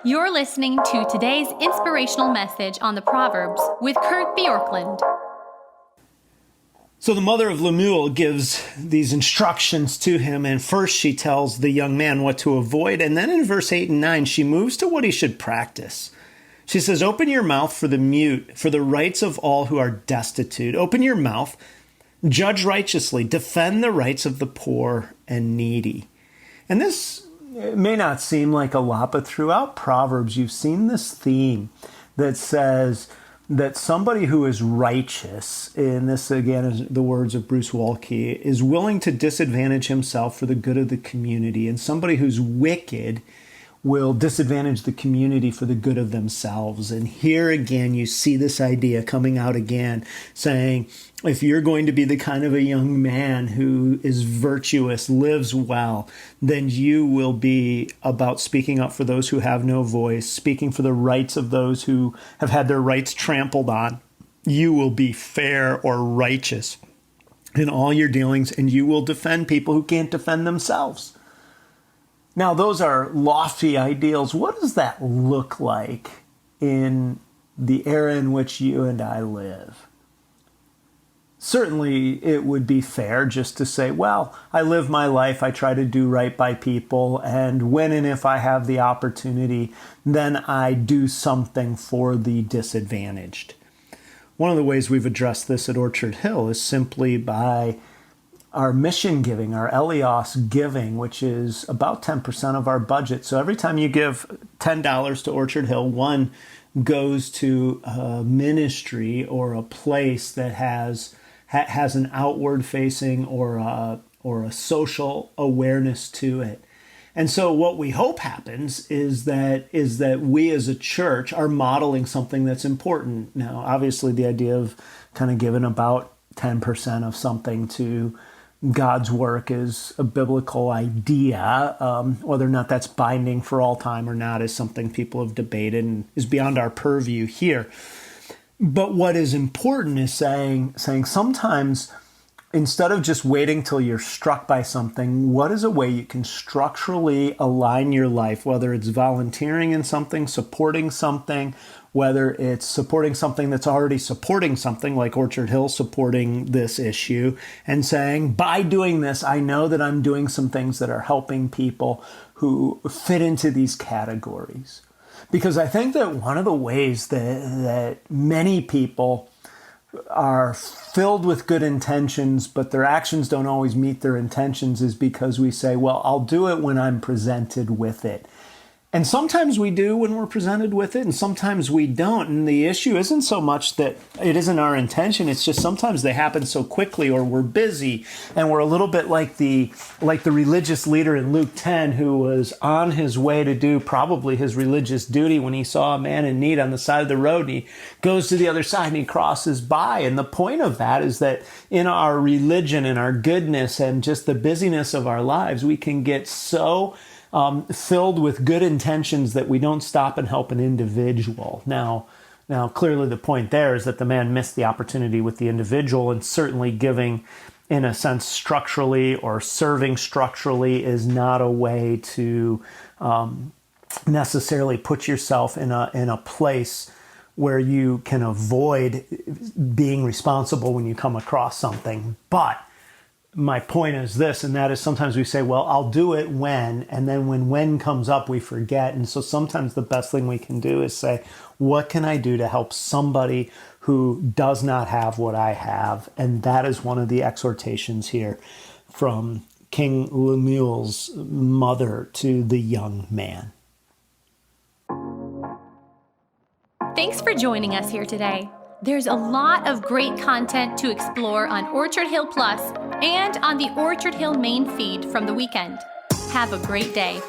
You're listening to today's inspirational message on the Proverbs with Kurt Bjorklund. So the mother of Lemuel gives these instructions to him, and first she tells the young man what to avoid, and then in verse 8 and 9, she moves to what he should practice. She says, "Open your mouth for the mute, for the rights of all who are destitute. Open your mouth, judge righteously, defend the rights of the poor and needy." And this may not seem like a lot, but throughout Proverbs, you've seen this theme that says that somebody who is righteous, and this again is the words of Bruce Waltke, is willing to disadvantage himself for the good of the community, and somebody who's wicked will disadvantage the community for the good of themselves. And here again, you see this idea coming out again, saying, if you're going to be the kind of a young man who is virtuous, lives well, then you will be about speaking up for those who have no voice, speaking for the rights of those who have had their rights trampled on. You will be fair or righteous in all your dealings, and you will defend people who can't defend themselves. Now, those are lofty ideals. What does that look like in the era in which you and I live? Certainly, it would be fair just to say, well, I live my life, I try to do right by people, and when and if I have the opportunity, then I do something for the disadvantaged. One of the ways we've addressed this at Orchard Hill is simply by our mission giving, our Elios giving, which is about 10% of our budget. So every time you give $10 to Orchard Hill, one goes to a ministry or a place that has an outward facing or a social awareness to it. And so what we hope happens is that we as a church are modeling something that's important. Now, obviously, the idea of kind of giving about 10% of something to God's work is a biblical idea. Whether or not that's binding for all time or not is something people have debated and is beyond our purview here. But what is important is saying sometimes instead of just waiting till you're struck by something, what is a way you can structurally align your life, whether it's volunteering in something, supporting something, whether it's supporting something that's already supporting something like Orchard Hill supporting this issue and saying, by doing this, I know that I'm doing some things that are helping people who fit into these categories. Because I think that one of the ways that many people are filled with good intentions, but their actions don't always meet their intentions is because we say, well, I'll do it when I'm presented with it. And sometimes we do when we're presented with it, and sometimes we don't. And the issue isn't so much that it isn't our intention. It's just sometimes they happen so quickly, or we're busy, and we're a little bit like the religious leader in Luke 10 who was on his way to do probably his religious duty when he saw a man in need on the side of the road, and he goes to the other side and he crosses by. And the point of that is that in our religion and our goodness and just the busyness of our lives, we can get so filled with good intentions that we don't stop and help an individual. Now, clearly the point there is that the man missed the opportunity with the individual, and certainly giving, in a sense, structurally or serving structurally is not a way to necessarily put yourself in a place where you can avoid being responsible when you come across something. But my point is this, and that is sometimes we say, well, I'll do it when, and then when comes up, we forget. And so sometimes the best thing we can do is say, what can I do to help somebody who does not have what I have? And that is one of the exhortations here from King Lemuel's mother to the young man. Thanks for joining us here today. There's a lot of great content to explore on Orchard Hill Plus and on the Orchard Hill main feed from the weekend. Have a great day.